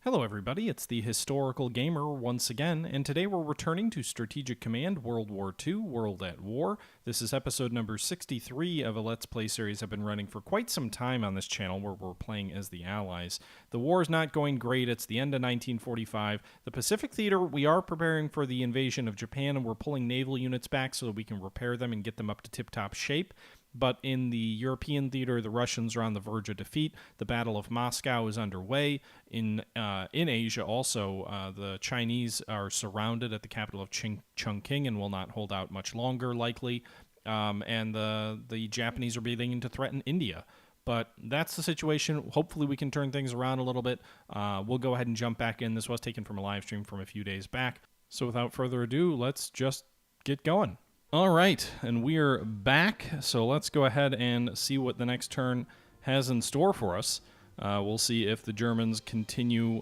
Hello everybody, it's the Historical Gamer once again, and today we're returning to Strategic Command World War II, World at War. This is episode number 63 of a Let's Play series I've been running for quite some time on this channel where we're playing as the Allies. The war is not going great, it's the end of 1945. The Pacific Theater, we are preparing for the invasion of Japan and we're pulling naval units back so that we can repair them and get them up to tip-top shape. But in the European theater, the Russians are on the verge of defeat. The Battle of Moscow is underway. In Asia also, the Chinese are surrounded at the capital of Chungking and will not hold out much longer, likely. And the Japanese are beginning to threaten India. But that's the situation. Hopefully we can turn things around a little bit. We'll go ahead and jump back in. This was taken from a live stream from a few days back. So without further ado, let's just get going. All right, and we are back, so let's go ahead and see what the next turn has in store for us. We'll see if the Germans continue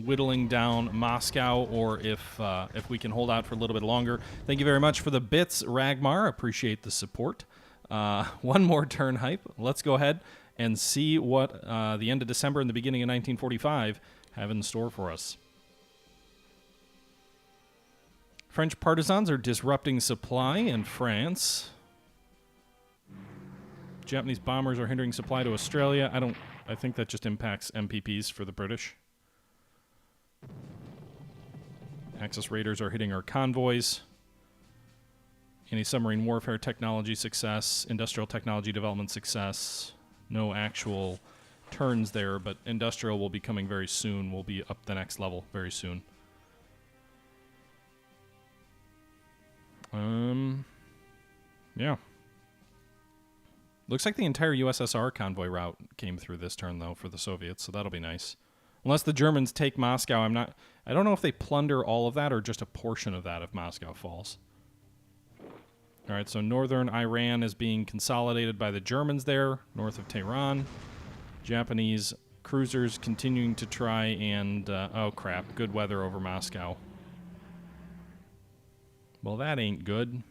whittling down Moscow or if we can hold out for a little bit longer. Thank you very much for the bits, Ragmar. Appreciate the support. One more turn hype. Let's go ahead and see what the end of December and the beginning of 1945 have in store for us. French partisans are disrupting supply in France. Japanese bombers are hindering supply to Australia. I think that just impacts MPPs for the British. Axis raiders are hitting our convoys. Anti-submarine warfare technology success. Industrial technology development success. No actual turns there, but industrial will be coming very soon. We'll be up the next level very soon. Yeah. Looks like the entire USSR convoy route came through this turn, though, for the Soviets, so that'll be nice. Unless the Germans take Moscow, I don't know if they plunder all of that or just a portion of that if Moscow falls. All right, so northern Iran is being consolidated by the Germans there, north of Tehran. Japanese cruisers continuing to try and, oh crap, good weather over Moscow. Well, that ain't good.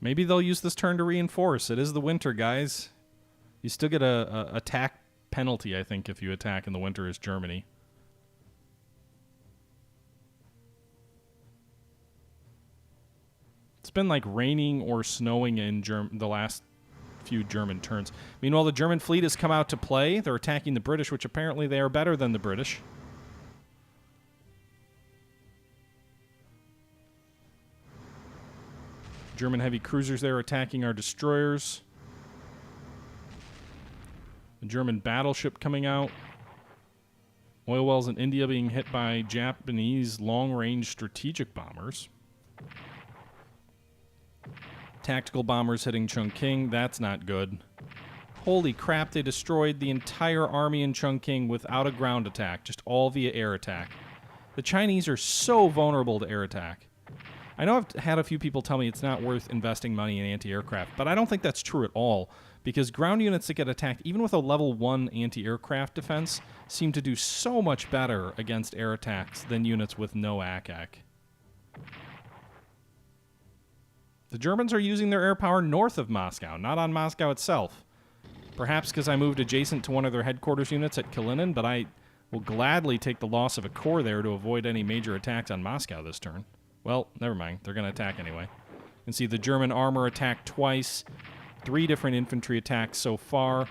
Maybe they'll use this turn to reinforce. It is the winter, guys. You still get a attack penalty, I think, if you attack in the winter as Germany. It's been like raining or snowing in the last few German turns. Meanwhile, the German fleet has come out to play. They're attacking the British, which apparently they are better than the British. German heavy cruisers there attacking our destroyers. The German battleship coming out. Oil wells in India being hit by Japanese long-range strategic bombers. Tactical bombers hitting Chungking. That's not good. Holy crap, they destroyed the entire army in Chungking without a ground attack, just all via air attack. The Chinese are so vulnerable to air attack. I know I've had a few people tell me it's not worth investing money in anti-aircraft, but I don't think that's true at all, because ground units that get attacked, even with a level 1 anti-aircraft defense, seem to do so much better against air attacks than units with no ACAC. The Germans are using their air power north of Moscow, not on Moscow itself. Perhaps because I moved adjacent to one of their headquarters units at Kalinin, but I will gladly take the loss of a corps there to avoid any major attacks on Moscow this turn. Well, never mind. They're going to attack anyway. You can see the German armor attacked twice. 3 different infantry attacks so far.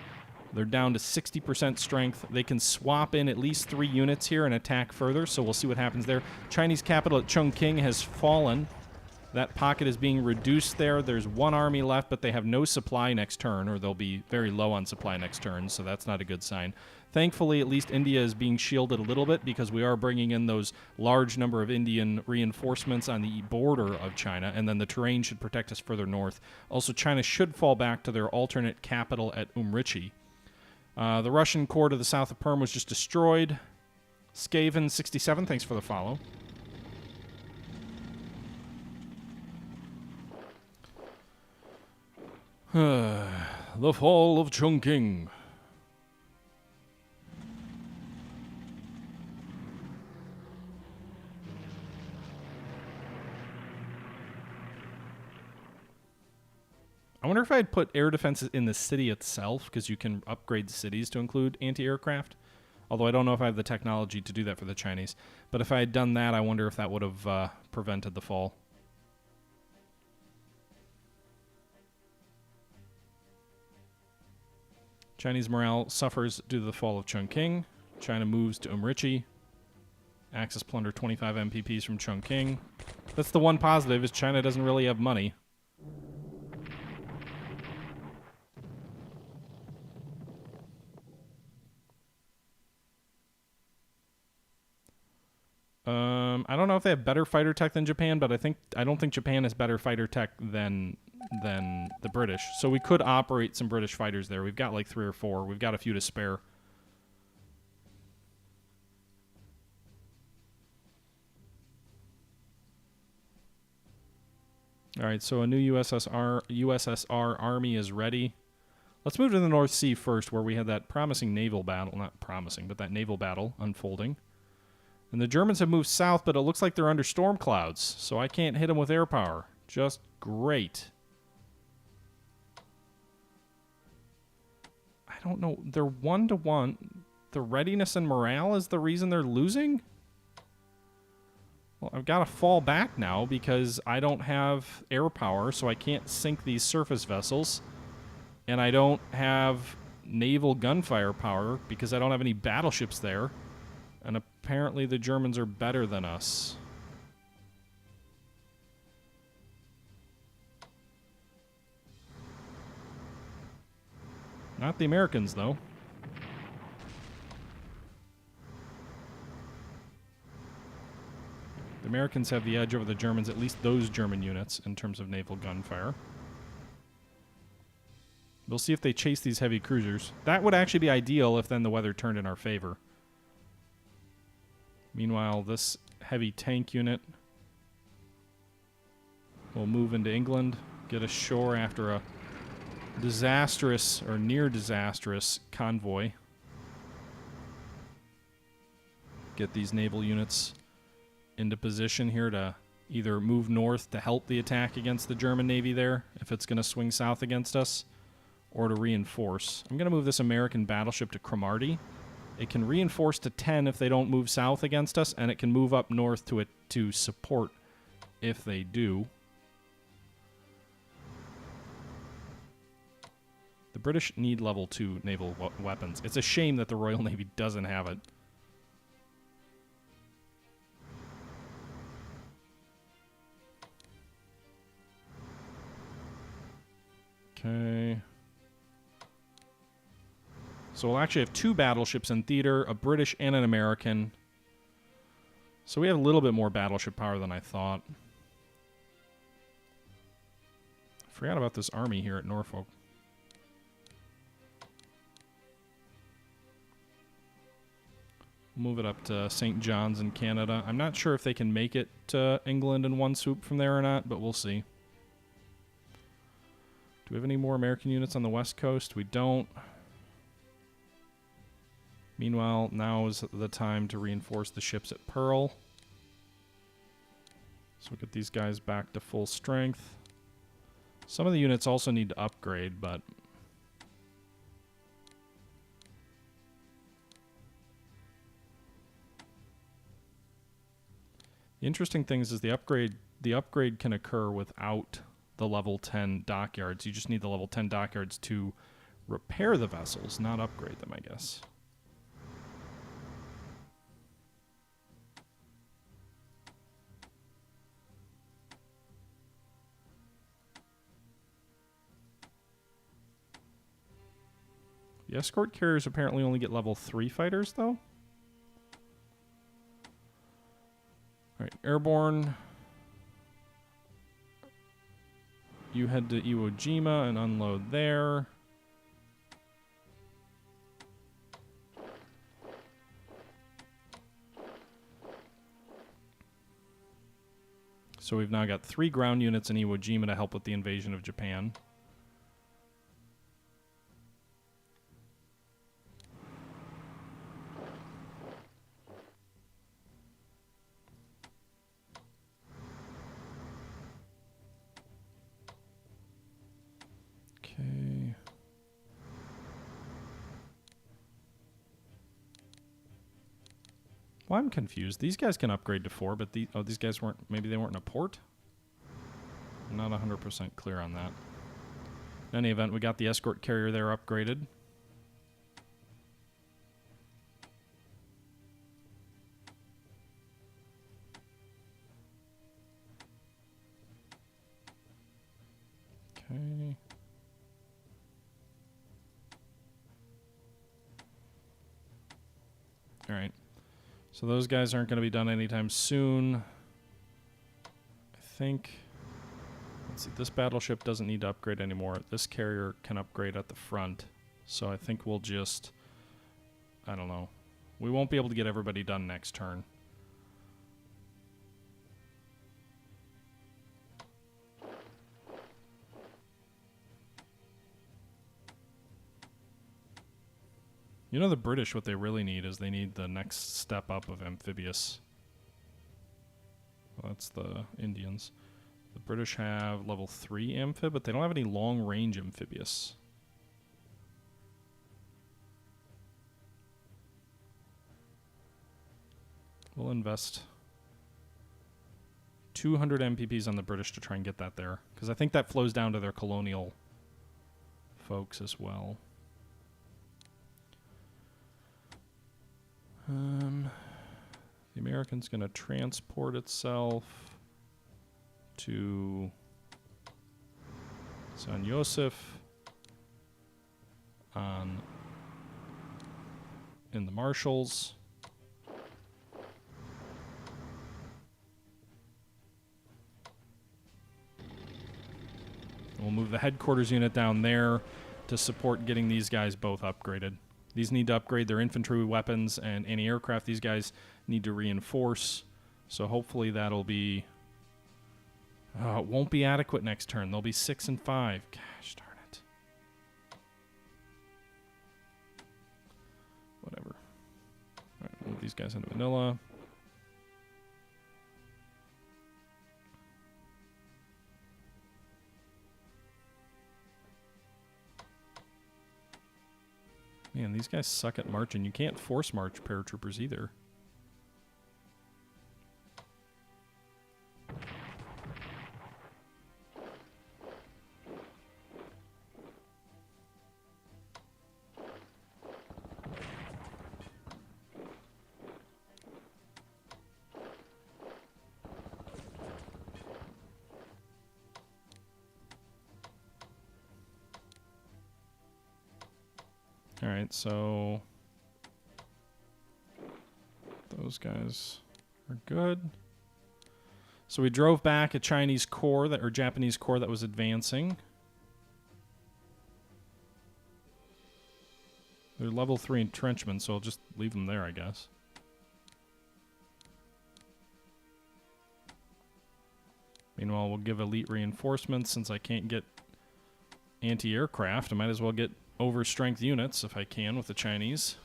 They're down to 60% strength. They can swap in at least 3 units here and attack further, so we'll see what happens there. Chinese capital at Chungking has fallen. That pocket is being reduced there. There's 1 army left, but they have no supply next turn, or they'll be very low on supply next turn, so that's not a good sign. Thankfully, at least India is being shielded a little bit because we are bringing in those large number of Indian reinforcements on the border of China, and then the terrain should protect us further north. Also, China should fall back to their alternate capital at Umrichi. The Russian corps to the south of Perm was just destroyed. Skaven67, thanks for the follow. The fall of Chungking. I wonder if if I had put air defenses in the city itself, because you can upgrade cities to include anti-aircraft. Although I don't know if I have the technology to do that for the Chinese. But if I had done that, I wonder if that would have prevented the fall. Chinese morale suffers due to the fall of Chungking. China moves to Umrichi. Axis plunder 25 MPPs from Chungking. That's the one positive, is China doesn't really have money. I don't know if they have better fighter tech than Japan, but I don't think Japan has better fighter tech than the British. So we could operate some British fighters there. We've got like 3 or 4. We've got a few to spare. All right, so a new USSR army is ready. Let's move to the North Sea first, where we had that promising naval battle. Not promising, but that naval battle unfolding. And the Germans have moved south, but it looks like they're under storm clouds, so I can't hit them with air power. Just great. I don't know. They're 1-1. The readiness and morale is the reason they're losing? Well, I've got to fall back now because I don't have air power, so I can't sink these surface vessels. And I don't have naval gunfire power because I don't have any battleships there. And apparently the Germans are better than us. Not the Americans, though. The Americans have the edge over the Germans, at least those German units, in terms of naval gunfire. We'll see if they chase these heavy cruisers. That would actually be ideal if then the weather turned in our favor. Meanwhile, this heavy tank unit will move into England, get ashore after a disastrous or near disastrous convoy. Get these naval units into position here to either move north to help the attack against the German Navy there, if it's going to swing south against us, or to reinforce. I'm going to move this American battleship to Cromarty. It can reinforce to 10 if they don't move south against us, and it can move up north to it to support if they do. The British need level 2 naval weapons. It's a shame that the Royal Navy doesn't have it. Okay. So we'll actually have 2 battleships in theater, a British and an American. So we have a little bit more battleship power than I thought. Forgot about this army here at Norfolk. Move it up to St. John's in Canada. I'm not sure if they can make it to England in one swoop from there or not, but we'll see. Do we have any more American units on the West Coast? We don't. Meanwhile, now is the time to reinforce the ships at Pearl. So we'll get these guys back to full strength. Some of the units also need to upgrade, but the interesting thing is the upgrade can occur without the level 10 dockyards. You just need the level 10 dockyards to repair the vessels, not upgrade them, I guess. The escort carriers apparently only get level 3 fighters, though. Alright, airborne. You head to Iwo Jima and unload there. So we've now got 3 ground units in Iwo Jima to help with the invasion of Japan. Well, I'm confused. These guys can upgrade to 4, but these guys weren't... Maybe they weren't in a port? I'm not 100% clear on that. In any event, we got the escort carrier there upgraded. Okay. All right. So those guys aren't going to be done anytime soon. I think... Let's see, this battleship doesn't need to upgrade anymore. This carrier can upgrade at the front. So I think we'll just... I don't know. We won't be able to get everybody done next turn. You know, the British, what they really need is they need the next step up of amphibious. Well, that's the Indians. The British have level 3 amphib, but they don't have any long-range amphibious. We'll invest 200 MPPs on the British to try and get that there, because I think that flows down to their colonial folks as well. The American's going to transport itself to San Josef in the Marshalls. We'll move the headquarters unit down there to support getting these guys both upgraded. These need to upgrade their infantry weapons and anti-aircraft. These guys need to reinforce. So hopefully that'll be... it won't be adequate next turn. They'll be 6 and 5. Gosh darn it. Whatever. All right, move these guys into Manila. Man, these guys suck at marching. You can't force march paratroopers either. All right, so those guys are good. So we drove back a Chinese corps that, or Japanese corps that was advancing. They're level 3 entrenchment, so I'll just leave them there, I guess. Meanwhile, we'll give elite reinforcements. Since I can't get anti-aircraft, I might as well get overstrength units if I can with the Chinese.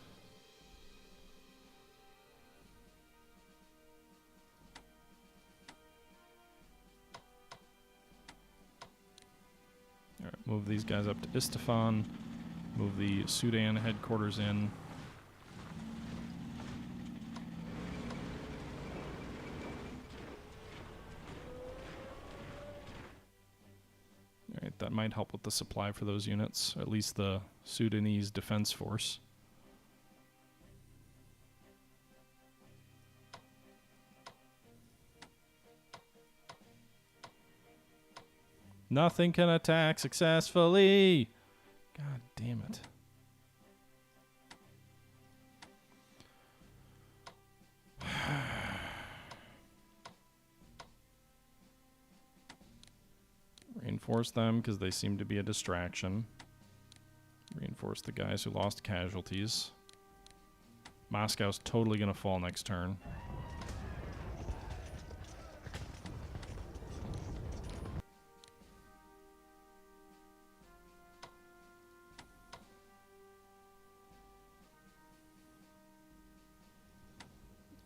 All right, move these guys up to Isfahan. Move the Sudan headquarters in. That might help with the supply for those units, at least the Sudanese Defense Force. Nothing can attack successfully. God damn it. Reinforce them because they seem to be a distraction. Reinforce the guys who lost casualties. Moscow's totally going to fall next turn.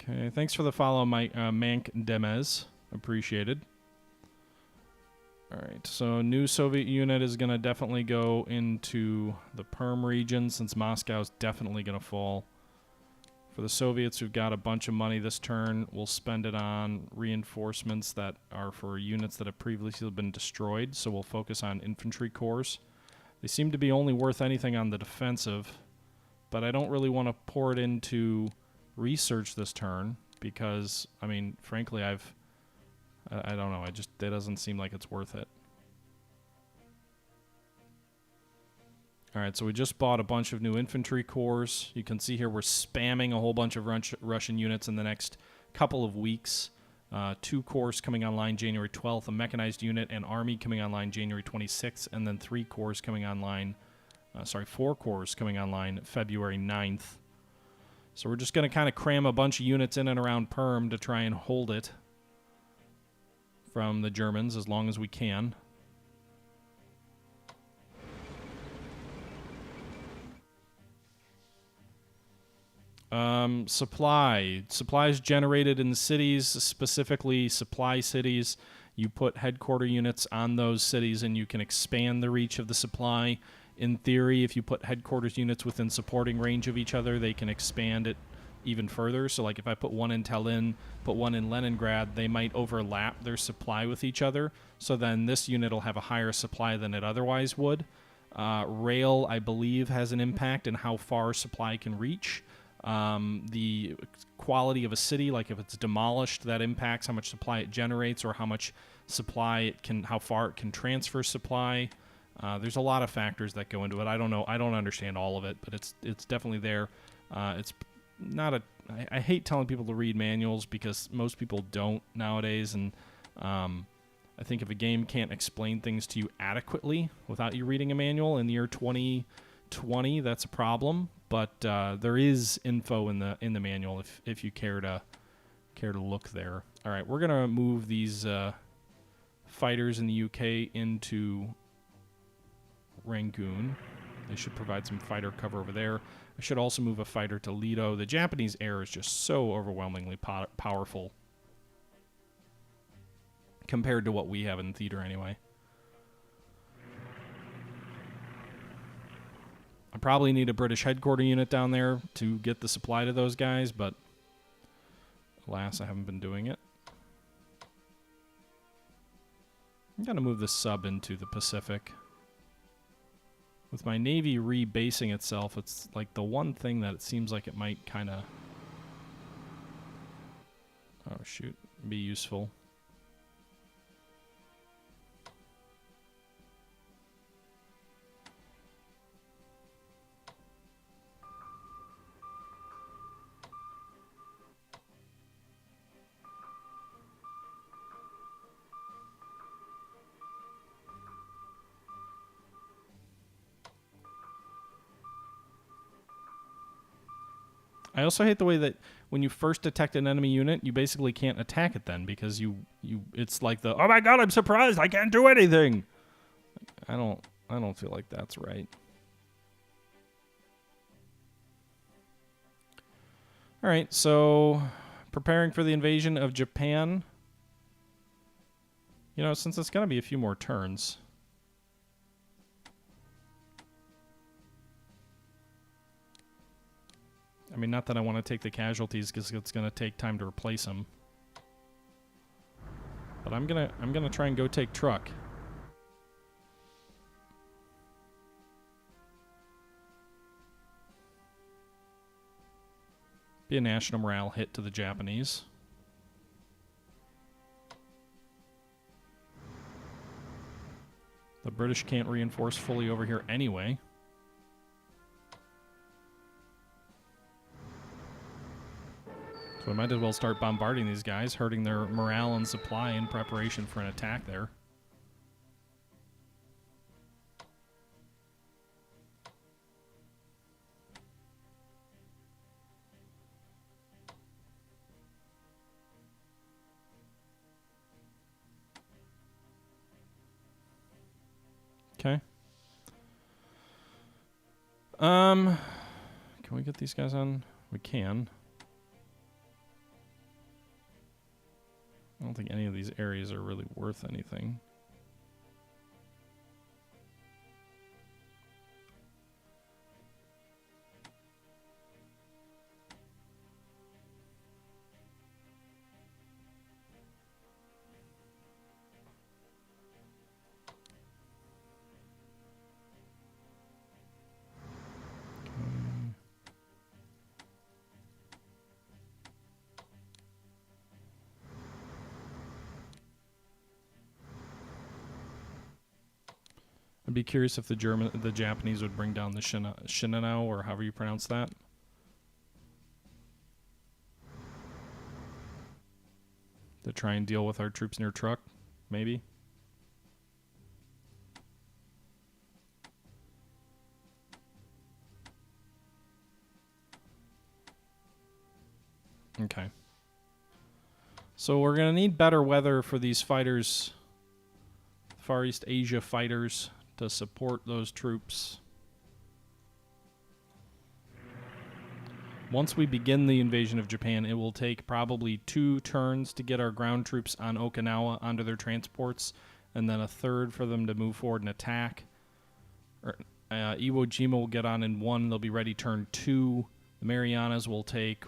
Okay, thanks for the follow, Mike Mank Demez. Appreciated. All right, so new Soviet unit is going to definitely go into the Perm region since Moscow's definitely going to fall. For the Soviets, we've got a bunch of money this turn. We'll spend it on reinforcements that are for units that have previously been destroyed, so we'll focus on infantry corps. They seem to be only worth anything on the defensive, but I don't really want to pour it into research this turn because, I mean, frankly, I don't know. That doesn't seem like it's worth it. All right, so we just bought a bunch of new infantry corps. You can see here we're spamming a whole bunch of Russian units in the next couple of weeks. 2 corps coming online January 12th, a mechanized unit and army coming online January 26th, and then 4 corps coming online February 9th. So we're just going to kind of cram a bunch of units in and around Perm to try and hold it from the Germans as long as we can. Supplies generated in the cities, specifically supply cities. You put headquarter units on those cities and you can expand the reach of the supply. In theory, if you put headquarters units within supporting range of each other, they can expand it even further. So like if I put one in Tallinn, put one in Leningrad, they might overlap their supply with each other. So then this unit will have a higher supply than it otherwise would. Rail, I believe, has an impact in how far supply can reach. The quality of a city, like if it's demolished, that impacts how much supply it generates or how much supply it can, how far it can transfer supply. There's a lot of factors that go into it. I don't know. I don't understand all of it, but it's definitely there. It's not a. I hate telling people to read manuals because most people don't nowadays, and I think if a game can't explain things to you adequately without you reading a manual in the year 2020, that's a problem. But there is info in the manual if you care to look there. All right, we're gonna move these fighters in the UK into Rangoon. They should provide some fighter cover over there. I should also move a fighter to Lido. The Japanese air is just so overwhelmingly powerful compared to what we have in theater anyway. I probably need a British headquarter unit down there to get the supply to those guys, but alas, I haven't been doing it. I'm going to move the sub into the Pacific. With my Navy rebasing itself, it's like the one thing that it seems like it might kind of... oh, shoot. Be useful. I also hate the way that when you first detect an enemy unit, you basically can't attack it then because it's like the, oh my god, I'm surprised, I can't do anything. I don't feel like that's right. All right, so preparing for the invasion of Japan. You know, since it's going to be a few more turns. I mean, not that I want to take the casualties because it's going to take time to replace them. But I'm gonna try and go take truck. Be a national morale hit to the Japanese. The British can't reinforce fully over here anyway. So we might as well start bombarding these guys, hurting their morale and supply in preparation for an attack there. Okay. Can we get these guys on? We can. I don't think any of these areas are really worth anything. I'd be curious if the Japanese would bring down the Shinano, or however you pronounce that. To try and deal with our troops near Truk, maybe. Okay. So we're going to need better weather for these fighters, Far East Asia fighters, to support those troops. Once we begin the invasion of Japan, it will take probably 2 turns to get our ground troops on Okinawa onto their transports, and then a third for them to move forward and attack. Iwo Jima will get on in 1. They'll be ready turn 2. The Marianas will take...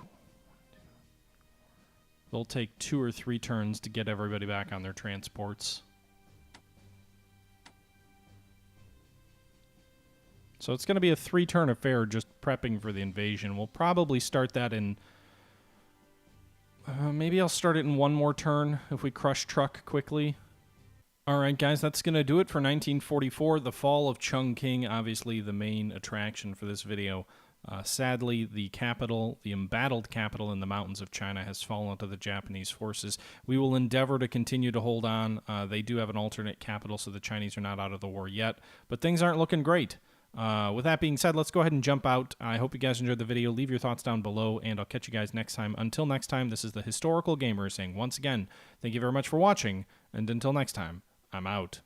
They'll take 2 or 3 turns to get everybody back on their transports. So it's going to be a 3-turn affair just prepping for the invasion. We'll probably start that in... maybe I'll start it in 1 more turn if we crush Truk quickly. Alright guys, that's going to do it for 1944, the fall of Chungking, obviously the main attraction for this video. Sadly, the capital, the embattled capital in the mountains of China, has fallen to the Japanese forces. We will endeavor to continue to hold on. They do have an alternate capital, so the Chinese are not out of the war yet, but things aren't looking great. With that being said, let's go ahead and jump out. I hope you guys enjoyed the video. Leave your thoughts down below, and I'll catch you guys next time. Until next time, this is the Historical Gamer saying once again, thank you very much for watching, and until next time, I'm out.